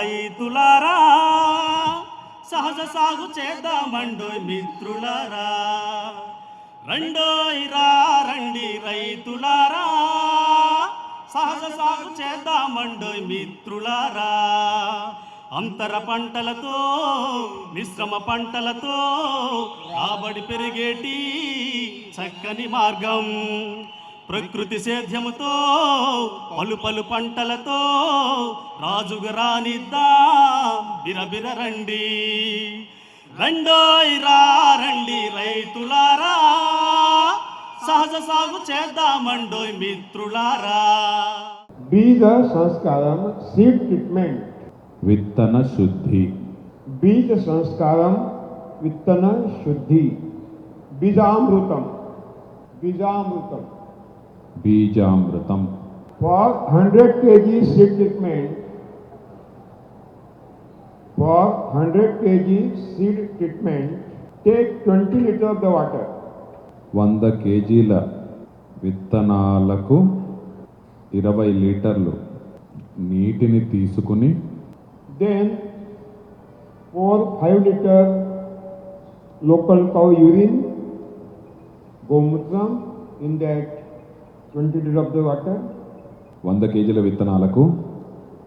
రైతులారా సహజ సాగు చేద్దామండోయ్ మిత్రులారా, రండోయ్ రా రండి రైతులారా, సహజ సాగు చేద్దామండోయ్ మిత్రులారా. అంతర పంటలతో మిశ్రమ పంటలతో రాబడి పెరిగేటి చక్కని మార్గం, ప్రకృతి సేద్యముతో పలు పలు పంటలతో రాజుగా రానిద్దా బిరబిర రండి, రండోయ్ రా రండి రైతులారా, సహజ సాగు చేద్దామండోయ్ మిత్రులారా. బీజ సంస్కారం సీడ్ ట్రీట్మెంట్, విత్తన శుద్ధి. బీజ సంస్కారం విత్తన శుద్ధి. బీజామృతం, బీజామృతం. బీజామృతం. For 100 kg seed treatment, for 100 kg seed treatment, take 20 liters of the water. 100 కేజీల విత్తనాలకు 20 లీటర్లు నీటిని తీసుకుని Then pour 5 liters local cow urine, gomutram, in that 20 liters of the water. 100 కేజీల విత్తనాలకు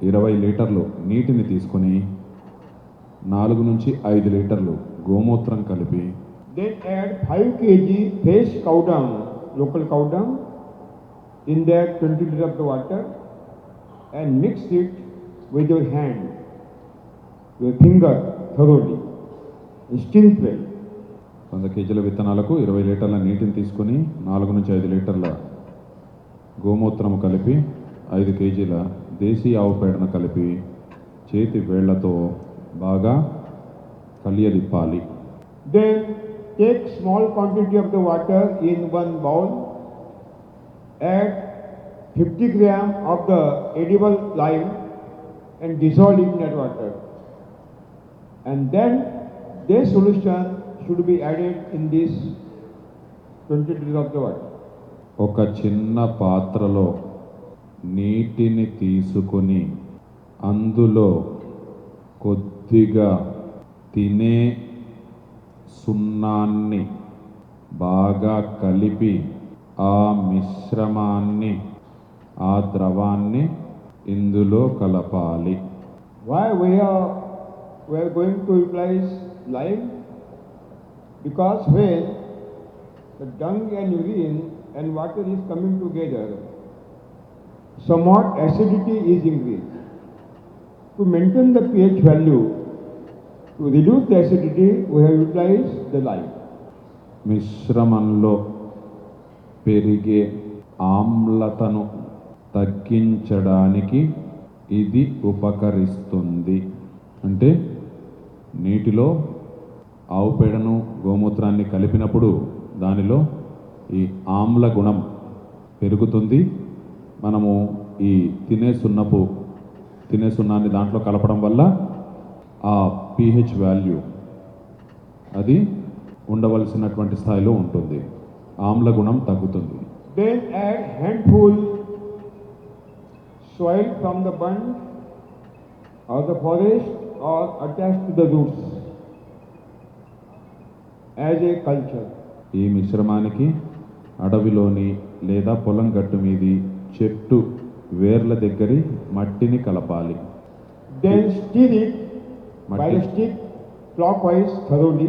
20 లీటర్లు నీటిని తీసుకుని 4 నుంచి 5 లీటర్లు గోమూత్రం కలిపి Then add 5 kg fresh cow dung, local cow dung, in that 20 liters of the water, and mix it with your hand, your finger thoroughly, still well. 100 కేజీల విత్తనాలకు 20 లీటర్ల నీటిని తీసుకుని 4 నుంచి 5 లీటర్ల గోమూత్రము కలిపి 5 కేజీల దేశీ ఆవు పేడను కలిపి చేతి వేళ్లతో బాగా కలియదిప్పాలి. Then take small quantity of the water in one bowl, add 50 gram of the edible lime and dissolve in that water. And then this solution should be added in this 20 liters of the water. ఒక చిన్న పాత్రలో నీటిని తీసుకుని అందులో కొద్దిగా తినే సున్నాన్ని బాగా కలిపి ఆ మిశ్రమాన్ని ఆ ద్రవాన్ని ఇందులో కలపాలి. Why we are going to utilize lime? Because when the dung and urine and water is coming together, somewhat acidity is increased. To maintain the pH value, to reduce the acidity, we have utilized the lime. మిశ్రమంలో పెరిగే ఆమ్లతను తగ్గించడానికి ఇది ఉపకరిస్తుంది. అంటే నీటిలో ఆవు పేడను గోమూత్రాన్ని కలిపినప్పుడు దానిలో ఈ ఆమ్ల గుణం పెరుగుతుంది. మనము ఈ తినే సున్నాన్ని దాంట్లో కలపడం వల్ల ఆ pH వాల్యూ అది ఉండవలసినటువంటి స్థాయిలో ఉంటుంది, ఆమ్ల గుణం తగ్గుతుంది. Then add handful soil from the bunch or the forest or attached to the roots as a culture. ఈ మిశ్రమానికి అడవిలోని లేదా పొలం గట్టు మీది చెట్టు వేర్ల దగ్గరి మట్టిని కలపాలి. Then stir it by a stick clockwise thoroughly.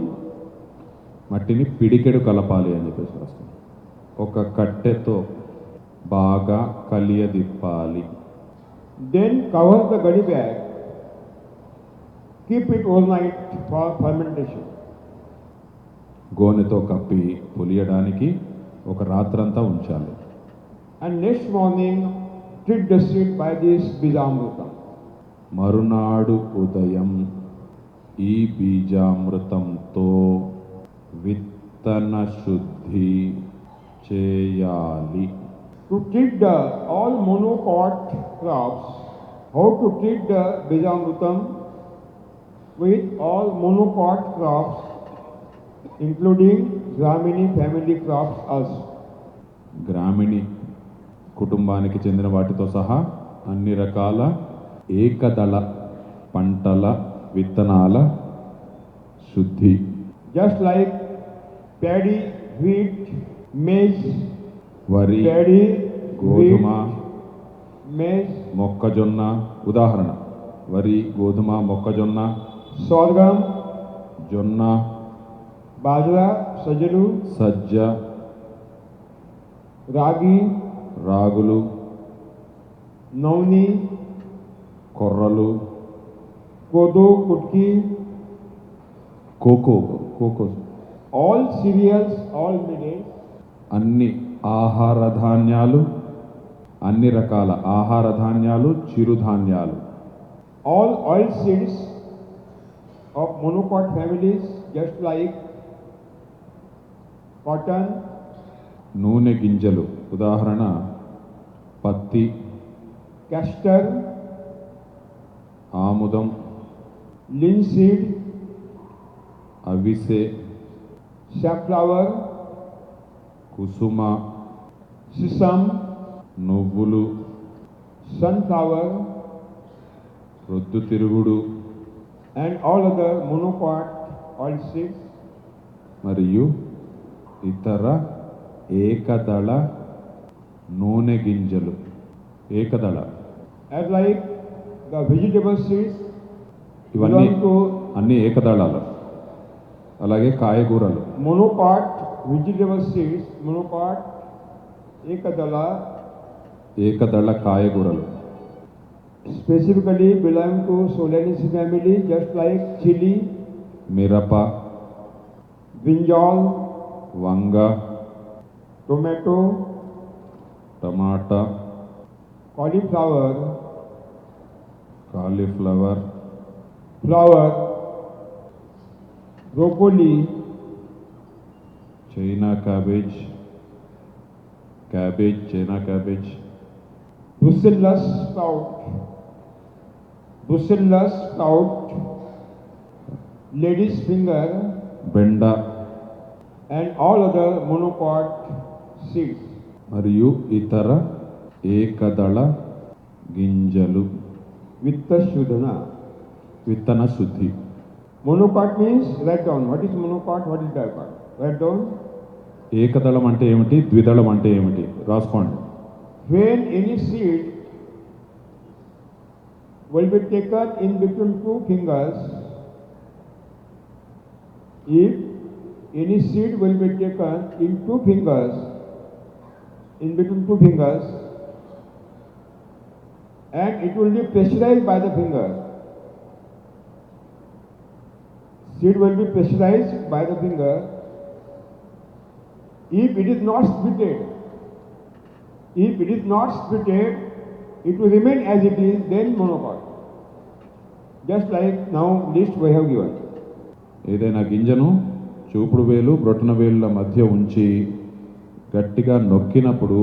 మట్టిని పిడికెడు కలపాలి అని చెప్పేసి రాస్తాం. ఒక కట్టెతో బాగా కలియదిప్పాలి. Then cover the gunny bag. Keep it overnight for fermentation. గోనెతో కప్పి పులియడానికి ఒక రాత్రంతా ఉంచాలి. And next morning treat the seed by this bijamrutam. మరునాడు ఉదయం ఈ బీజామృతంతో విత్తన శుద్ధి చేయాలి. To treat the all monocot crops, how to treat the bijamrutam with all monocot crops, including Gramini family crops also. గ్రామీణి కుటుంబానికి చెందిన వాటితో సహా అన్ని రకాల ఏకదళ పంటల విత్తనాల శుద్ధి. Just like paddy, wheat, maize, వరి, paddy, గోధుమ, wheat, maize, మొక్కజొన్న. ఉదాహరణ వరి, గోధుమ, మొక్కజొన్న, sorghum, జొన్న, bajra, sajadu, సజ్జ, ragi, రాగులు, nauni, కొర్రలు, kodo, kutki, కోకో. all cereals, all millets, అన్ని ఆహార ధాన్యాలు, అన్ని రకాల ఆహార ధాన్యాలు, చిరుధాన్యాలు. all oil seeds of monocot families, just like cotton, నూనె గింజలు. ఉదాహరణ పత్తి, castor, ఆముదం, linseed, అవిసె, safflower, కుసుమ, sesame, నువ్వులు, sunflower, ప్రొద్దుతిరుగుడు and all other monocot oil seeds. మరియు ఇతర ఏకదళ నూనె గింజలు. ఏకదళ As like the vegetable seeds ఇవన్నీ belong to అన్ని ఏకదళాలు. అలాగే కాయగూరలు. monocot vegetable seeds, monocot ekadala, ఏకదళ కాయగూరలు. specifically belong to Solanaceae family, just like chili, మిరప, brinjal, వంగ, tomato, టమాటా, cauliflower, cauliflower, flower, broccoli, China cabbage, China cabbage, Brussels sprout, lady's finger, బెండ and all other monocot seeds. మరియు ఇతర ఏకదళ గింజలు. Vitta Shuddhana. విత్తన శుద్ధి. Monocot means, write down. What is monocot? What is dipot? Write down. ఏకదళం అంటే ఏమిటి, ద్విదళం అంటే ఏమిటి రాసుకోండి. When any seed will be taken in between two fingers, if any seed will be taken in two fingers, in between two fingers, and it will be pressurized by the finger. Seed will be pressurized by the finger. If it is not splitted, it will remain as it is, then monocot. Just like now list we have given. ఏదైనా గింజను చూపుడు వేలు, బ్రొటన వేలుల మధ్య ఉంచి గట్టిగా నొక్కినప్పుడు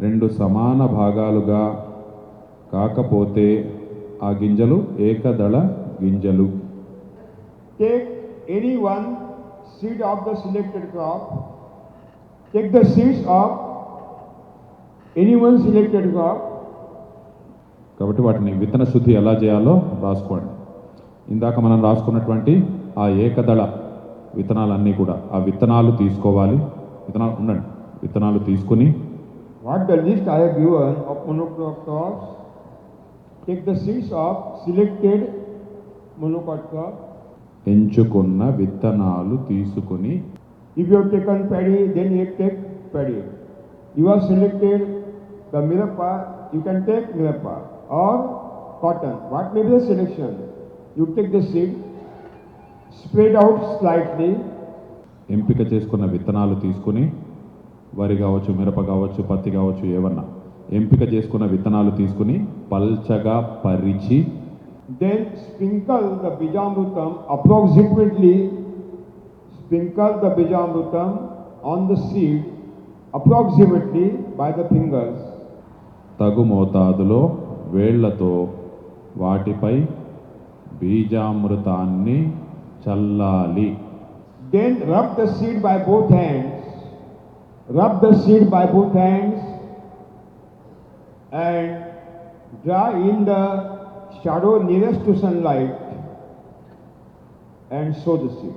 రెండు సమాన భాగాలుగా కాకపోతే ఆ గింజలు ఏకదళ గింజలు. Take any one seed of the selected crop. Take the seeds of any one selected crop. కాబట్టి వాటిని విత్తన శుద్ధి ఎలా చేయాలో రాసుకోండి. ఇందాక మనం రాసుకున్నటువంటి ఆ ఏకదళ విత్తనాలన్నీ కూడా ఆ విత్తనాలు తీసుకోవాలి. విత్తనాలు తీసుకుని What the list I have given of monocot crops, take the seeds of selected monocot crop. ఎంచుకున్న విత్తనాలు తీసుకుని, If you have taken paddy, then you take paddy. You have selected the mirappa, you can take mirappa or cotton. What may be the selection? You take the seed, spread out slightly. ఎంపిక చేసుకున్న విత్తనాలు తీసుకుని, వరి కావచ్చు, మిరప కావచ్చు, పత్తి కావచ్చు, ఏమన్నా ఎంపిక చేసుకున్న విత్తనాలు తీసుకుని పల్చగా పరిచి, Then sprinkle the bijamrutam approximately. Sprinkle the bijamrutam on the seed approximately by the fingers. తగు మోతాదులో వేళ్లతో వాటిపై బీజామృతాన్ని చల్లాలి. Then rub the seed by both hands. Rub the seed by both hands and dry in the shadow nearest to sunlight and sow the seed.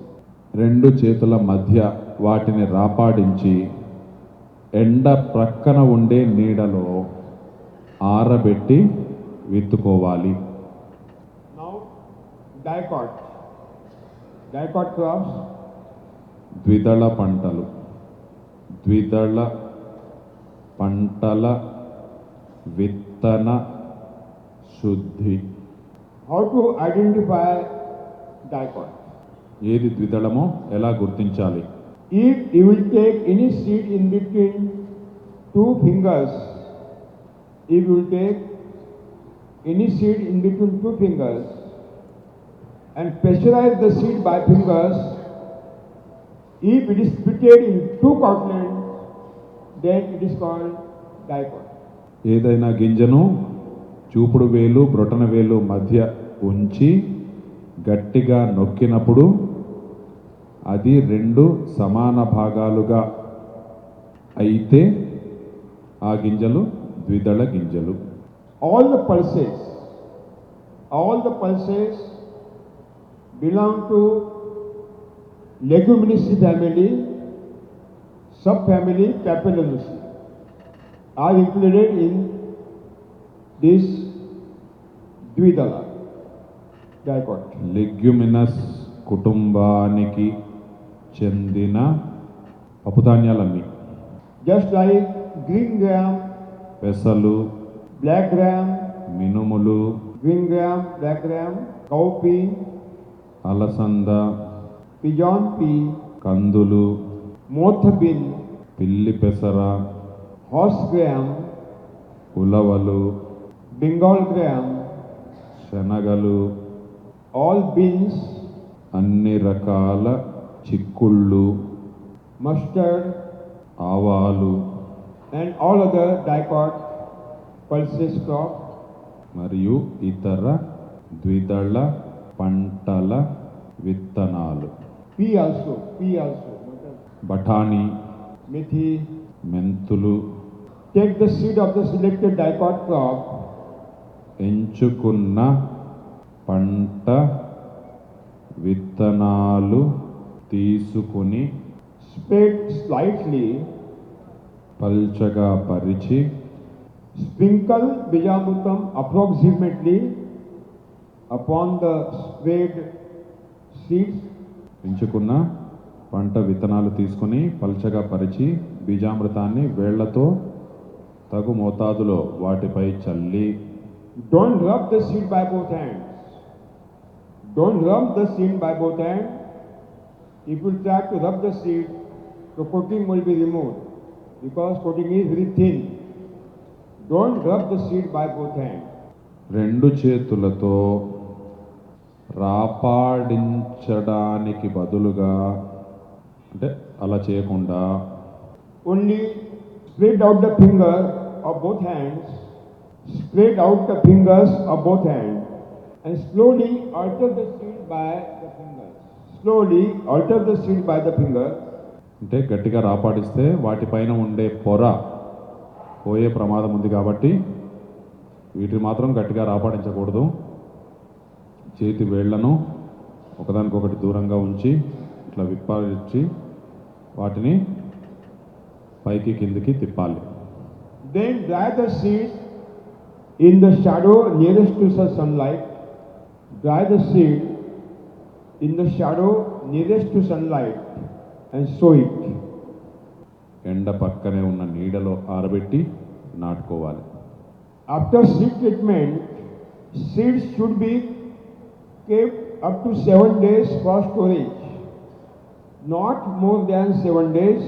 రెండు చేతుల మధ్య వాటిని రాపాడించి ఎండ ప్రక్కన ఉండే నీడలో ఆరబెట్టి విత్తుకోవాలి. Now, dicot. Dicot crops. ద్విదళ పంటలు. ద్విదళ పంటల విత్తన శుద్ధి. How to identify dicot? ఏది ద్విదళమో ఎలా గుర్తించాలి? If you will take any seed in between two fingers, if you will take any seed in between two fingers and pressurize the seed by fingers, if it is splitted in two continents, then it is called dicot. ఏదైనా గింజను చూపుడు వేలు బ్రొటన వేలు మధ్య ఉంచి గట్టిగా నొక్కినప్పుడు అది రెండు సమాన భాగాలుగా అయితే ఆ గింజలు ద్విదళ గింజలు. All the pulses belong to Leguminaceae family, subfamily Papilionaceae are included in this Dvidala dicot. Leguminous కుటుంబానికి చెందిన పప్పుధాన్యాలన్నీ Just like green gram, పెసలు, black gram, మినుములు, green gram, black gram, cowpea, అలసంద, pigeon pea, కందులు, moth bean, పిల్లి పెసర, horse gram, ఉలవలు, Bengal gram, శనగలు, all beans, అన్ని రకాల చిక్కుళ్ళు, mustard, ఆవాలు and all other dicot pulses crop. మరియు ఇతర ద్విదళ పంటల విత్తనాలు. Pea also. బఠానీ, Methi. మెంతులు. Take the seed of the selected dicot crop, ఎంచుకున్న పంట విత్తనాలు తీసుకుని spread slightly, పల్చగా పరిచి sprinkle Bijamrutam approximately upon the spread seeds. ఎంచుకున్న పంట విత్తనాలు తీసుకుని పల్చగా పరిచి బీజామృతాన్ని వేళ్లతో తగు మోతాదులో వాటిపై చల్లి Don't rub the seed by both hands. Don't rub the seed by both hands. If you try to rub the seed, the coating will be removed because coating is very thin. Don't rub the seed by both hands. రెండు చేతులతో రాపాడించడానికి బదులుగా అంటే అలా చేయకుండా Only spread out the finger of both hands. Spread out the fingers of both hands and slowly alter the seed by the fingers. Slowly alter the seed by the finger. అంటే గట్టిగా రాపాడిస్తే వాటిపైన ఉండే పొర పోయే ప్రమాదం ఉంది కాబట్టి వీటిని మాత్రం గట్టిగా రాపాడించకూడదు. చేతి వేళ్లను ఒకదానికొకటి దూరంగా ఉంచి ఇట్లా విప్పారించి వాటిని పైకి కిందికి తిప్పాలి. Then dry the seed in the shadow nearest to the sunlight. Dry the seed in the shadow nearest to sunlight and sow it. ఎండ పక్కనే ఉన్న నీడలో ఆరబెట్టి నాటుకోవాలి. After seed treatment, seeds should be kept up to 7 days for storage. Not more than 7 days.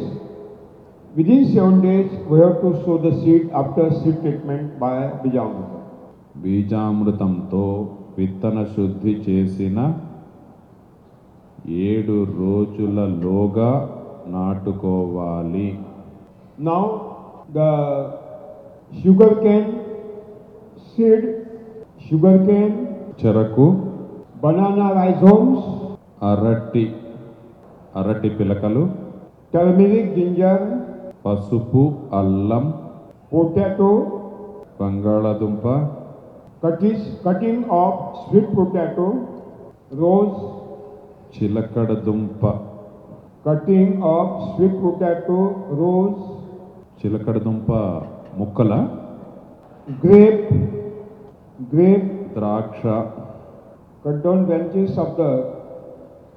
Within 7 days, we have to sow the seed after seed treatment by Bijamrutam. బీజామృతంతో విత్తన శుద్ధి చేసిన 7 రోజులలోగా నాటుకోవాలి. Now, the sugarcane seed, sugarcane, చెరకు, banana rhizomes, అరటి పిలకలు, turmeric, ginger, పసుపు, అల్లం, potato, బంగాళాదుంప, cutting of sweet potato, rose, చిలకడ దుంప, cutting of sweet potato, rose, చిలకడ దుంప ముక్కల, grape, ద్రాక్ష, cut down branches of the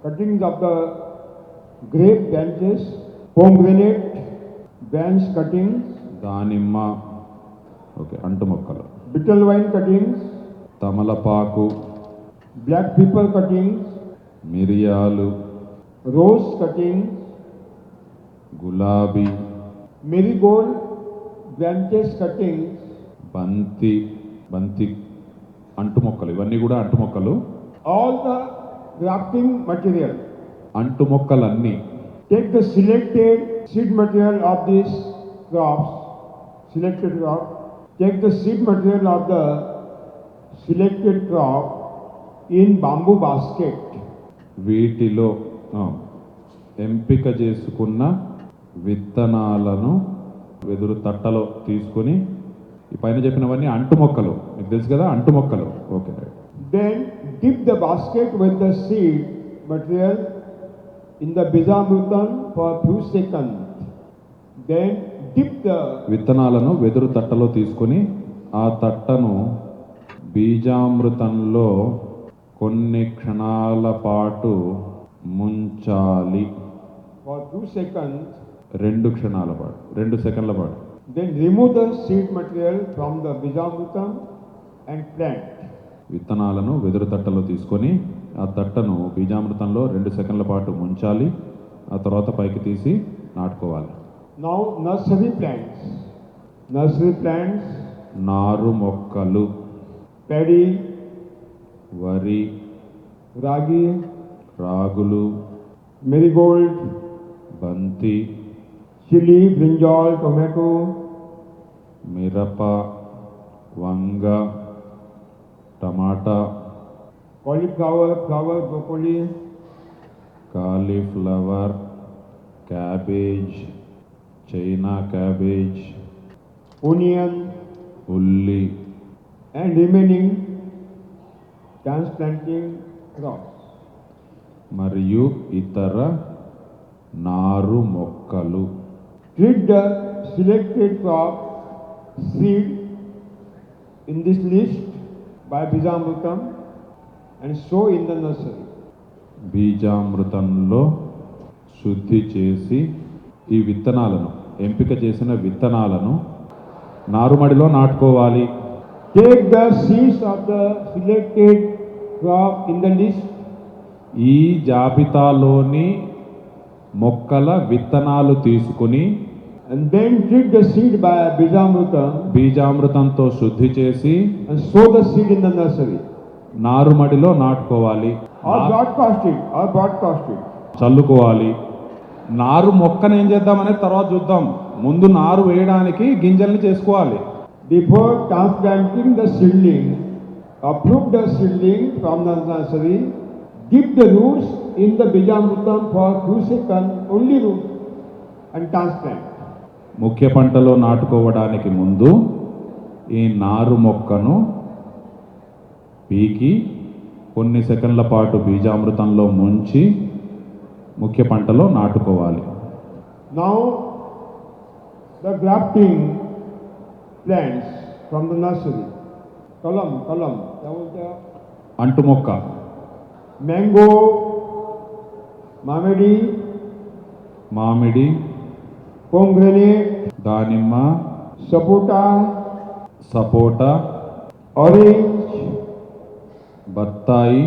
cuttings of the grape branches, pomegranate, branch cuttings, దానిమ్మ, ఓకే అంటు మొక్కలు, bitter vine cuttings, తమలపాకు, black pepper cuttings, మిరియాలు, rose cuttings, గులాబీ, marigold branches cuttings, బంతి అంటు మొక్కలు, ఇవన్నీ కూడా అంటు మొక్కలు. all the grafting material. అంటు మొక్కలన్నీ Take the selected seed material of these crops, selected crop. Take the seed material of the selected crop in bamboo basket. వీటిలో ఎంపిక చేసుకున్న విత్తనాలను వెదురు తట్టలో తీసుకొని, ఈ పైన చెప్పినవన్నీ అంటు మొక్కలు, మీకు తెలుసు కదా అంటు మొక్కలు. Okay, Then dip the basket with the seed material in the bijamrutam for few seconds. Then dip the విత్తనాలను వెదురు తట్టలో తీసుకొని ఆ తట్టను బీజామృతంలో కొన్ని క్షణాల పాటు ముంచాలి. for 2 seconds. 2 క్షణాల పాటు, 2 సెకండ్ల పాటు. Then remove the seed material from the bijamrutam and plant. విత్తనాలను వెదురు తట్టలో తీసుకొని ఆ తట్టను బీజామృతంలో 2 సెకండ్ల పాటు ముంచాలి. ఆ తర్వాత పైకి తీసి నాటుకోవాలి. Now nursery plants. Nursery plants, నారు మొక్కలు, paddy, వరి, ragi, రాగులు, marigold, బంతి, chili, brinjal, tomato, మిరప, వంగ, టమాటా, cauliflower, flower, broccoli, cauliflower, cabbage, China cabbage, onion, ఉల్లి, and remaining transplanting crops. మరియు ఇతర నారు మొక్కలు. Treat the selected crop seed in this list by bijamrutam and sow in the nursery. బీజామృతంలో శుద్ధి చేసి ఈ విత్తనాలను, ఎంపిక చేసిన విత్తనాలను నారుమడిలో నాటుకోవాలి. Take the seeds of the selected crop in the list ఈ జాబితాలోని మొక్కల విత్తనాలు తీసుకుని and then treat the seed by bijamrutam బీజామృతంతో శుద్ధి చేసి and sow the seed in the nursery. నారుమడిలో నాటుకోవాలి, Or broadcast it. చల్లుకోవాలి. నారు మొక్కను ఏం చేద్దామనేది తర్వాత చూద్దాం. ముందు నారు వేయడానికి గింజల్ని చేసుకోవాలి. Before transplanting the seedling, uproot the seedling from the nursery, dip the roots in the bijamrutam for few seconds, only roots, and transplant. ముఖ్య పంటలో నాటుకోవడానికి ముందు ఈ నారు మొక్కను పీకి కొన్ని సెకండ్ల పాటు బీజామృతంలో ముంచి ముఖ్య పంటలో నాటుకోవాలి. Now, the grafting plants from the nursery. Kalam. क्या बोलते हैं आप? అంటు మొక్క, Mango, mamedi, మామిడి, pomegranate, దానిమ్మ, sapota, సపోటా, orange, బత్తాయి,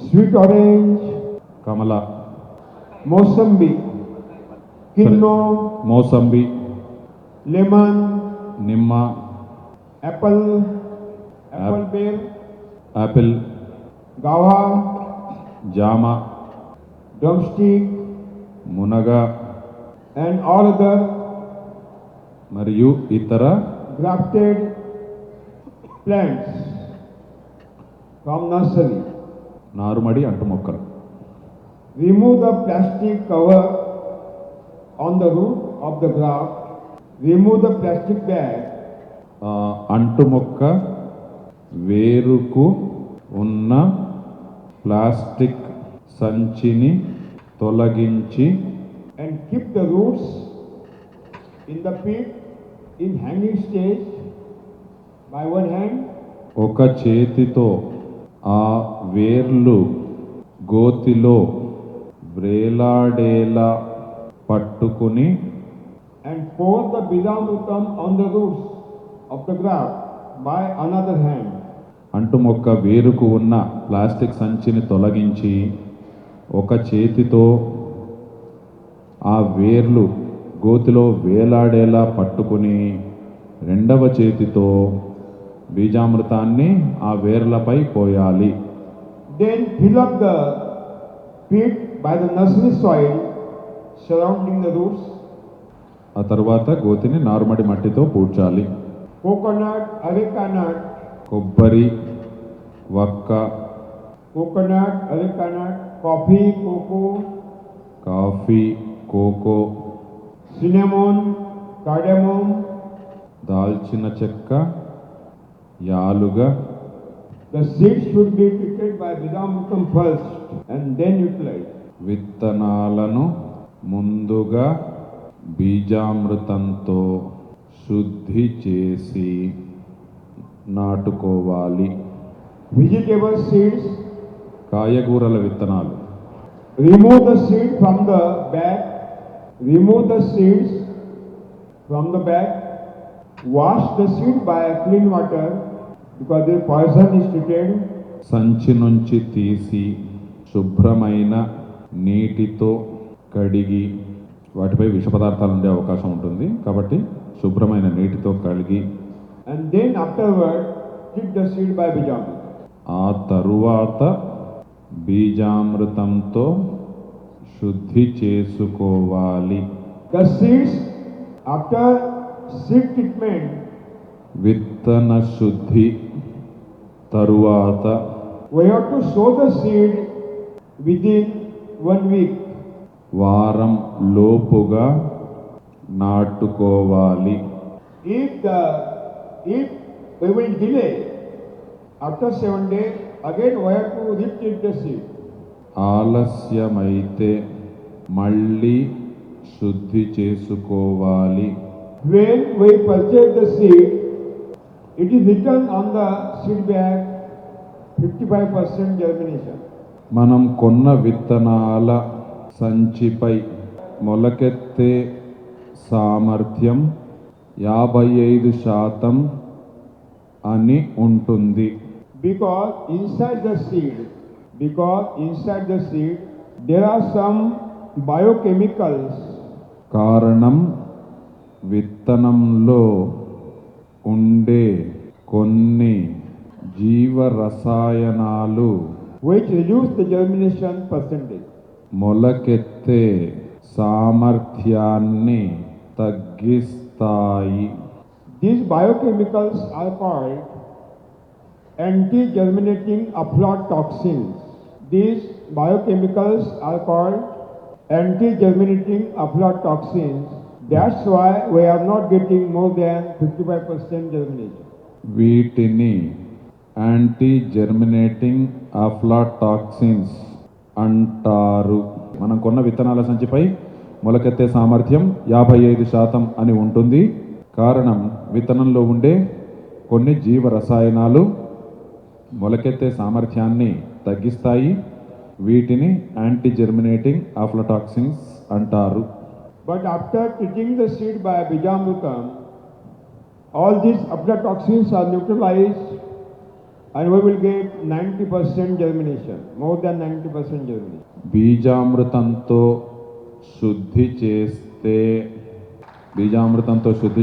sweet orange, కమల, mossambi, kinno, మోసంబి, lemon, నిమ్మ, apple pear, యాపిల్, guava, జామ, drumstick, మునగ and all other మరియు ఇతర grafted plants from nursery. నారుమడి అంటు మొక్కలు. Remove the plastic cover on the root of the graft. Remove the plastic bag. అంటు మొక్క వేరుకు ఉన్న plastic సంచిని తొలగించి and keep the roots in the pit in hanging stage by one hand ఒక చేతితో ఆ వేర్లు గోతిలో వ్రేలాడేలా పట్టుకుని and pour the Bijamrutam on the roots of the graft by another hand. అంటు మొక్క వేరుకు ఉన్న ప్లాస్టిక్ సంచిని తొలగించి ఒక చేతితో ఆ వేర్లు గోతిలో వేలాడేలా పట్టుకుని రెండవ చేతితో బీజామృతాన్ని ఆ వేర్లపై పోయాలి. Then fill up the pit by the nursery soil surrounding the roots. ఆ తర్వాత గోతిని నారుమడి మట్టితో పూడ్చాలి. Coconut, areca nut, కొబ్బరి, వక్క, coconut, areca nut, coffee, cocoa, coffee, cocoa, cinnamon, cardamom, దాల్చిన చెక్క, యాలుగ. the seeds should be treated by Bijamrutam first and then utilized. విత్తనాలను ముందుగా బీజామృతంతో శుద్ధి చేసి నాటుకోవాలి. Vegetable seeds, కాయగూరల విత్తనాలు remove the seed from the bag, remove the seeds from the bag, wash the seed by clean water because the poison is treated. సంచి నుంచి తీసి శుభ్రమైన నీటితో కడిగి, వాటిపై విష పదార్థాలు ఉండే అవకాశం ఉంటుంది కాబట్టి శుభ్రమైన నీటితో కడిగి, And then afterward, treat the seed by Bijamrutam. ఆ తరువాత బీజామృతంతో శుద్ధి చేసుకోవాలి. The seeds, after seed treatment, విత్తన శుద్ధి తరువాత we have to sow the seed within 1 week. వారం లోపుగా నాటుకోవాలి. If we will delay, after 7 days, again we have to retreat the seed. ఆలస్యమైతే మళ్ళీ శుద్ధి చేసుకోవాలి. When we purchase the seed, it is written on the seed bag 55% germination. మనం కొన్న విత్తనాల సంచిపై మొలకెత్తే సామర్థ్యం 55% అని ఉంటుంది. Because inside the seed, there are some biochemicals కారణం విత్తనంలో ఉండే కొన్ని జీవరసాయనాలు which reduce the germination percentage. మొలకెత్తే సామర్థ్యాన్ని తగ్గిస్తాయి. These biochemicals are called anti-germinating aflatoxins. These biochemicals are called anti-germinating aflatoxins. That's why we are not getting more than 55% germination. వీటిని anti జెర్మినేటింగ్ aflatoxins అంటారు. మనం కొన్న విత్తనాల సంచిపై మొలకెత్తే సామర్థ్యం 55% అని ఉంటుంది. కారణం విత్తనంలో ఉండే కొన్ని జీవ రసాయనాలు మొలకెత్తే సామర్థ్యాన్ని తగ్గిస్తాయి. వీటిని యాంటీ జెర్మినేటింగ్ అఫ్లాటాక్సిన్స్ అంటారు. But after treating the seed by Bijamrutam, all these aflatoxins are neutralized and we will get 90% germination, more than 90% germination. బీజామృతంతో శుద్ధి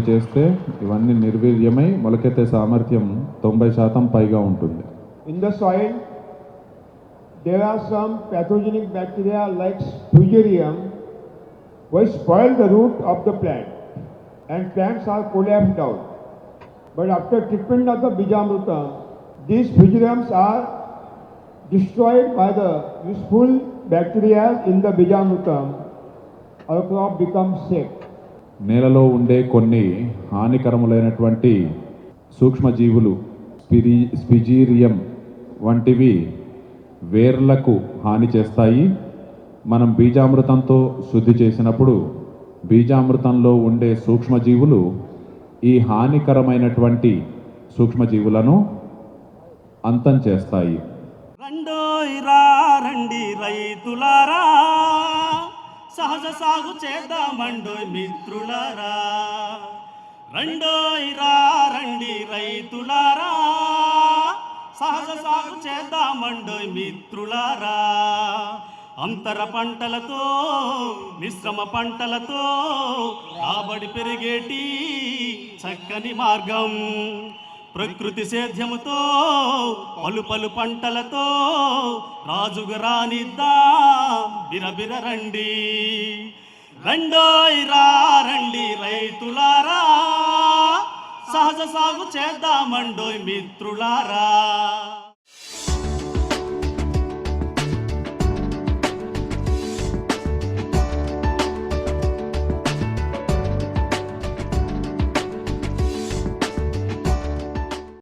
చేస్తే ఇవన్నీ నిర్వీర్యమై మొలకెత్తే సామర్థ్యం 90% పైగా ఉంటుంది. In the soil, there are some pathogenic bacteria like Fusarium which spoil the root of the plant and plants are collapsed down. But after treatment of the Bijamrutam, these Fusariums are destroyed by the useful bacteria in the Bijamrutam. Our crop becomes safe. నేలలో ఉండే కొన్ని హానికరములైనటువంటి సూక్ష్మజీవులు స్పిజీరియం వంటివి వేర్లకు హాని చేస్తాయి. మనం బీజామృతంతో శుద్ధి చేసినప్పుడు బీజామృతంలో ఉండే సూక్ష్మజీవులు ఈ హానికరమైనటువంటి సూక్ష్మజీవులను అంతం చేస్తాయి. రండోయ్ రా రండి రైతులారా, సహజ సాగు చేద్దామండోయ్ మిత్రులారా. రండోయ్ రా రండి రైతులారా, సహజ సాగు చేద్దామండోయ్ మిత్రులారా. అంతర పంటలతో మిశ్రమ పంటలతో రాబడి పెరిగేటి చక్కని మార్గం. ప్రకృతి సేద్యముతో పలు పలు పంటలతో రాజుగా రానిద్దాం బిరబిర రండి. రండోయ్ రా రండి రైతులారా, సహజ సాగు చేద్దామండోయ్ మిత్రులారా.